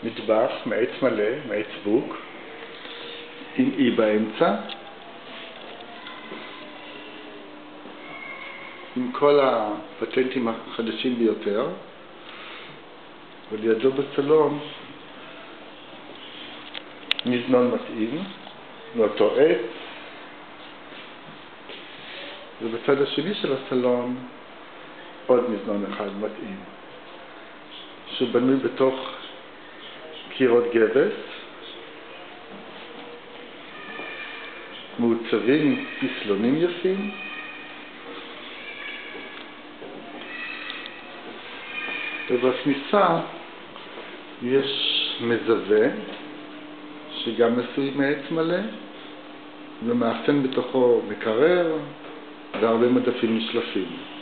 מטבח מעץ מלא, מעץ בוק, עם אי באמצע, עם כל הפטנטים החדשים ביותר, ולידו בסלון מזנון מתאים, מאותו עץ, ובצד השני של הסלון עוד מזנון אחד מתאים, שבנוי בתוך קירות גבס, מעוצבים עם פסלונים יפים, ובכניסה יש מזווה שגם עשוי מעץ מלא, ומאחסן בתוכו מקרר והרבה מדפים משלפים.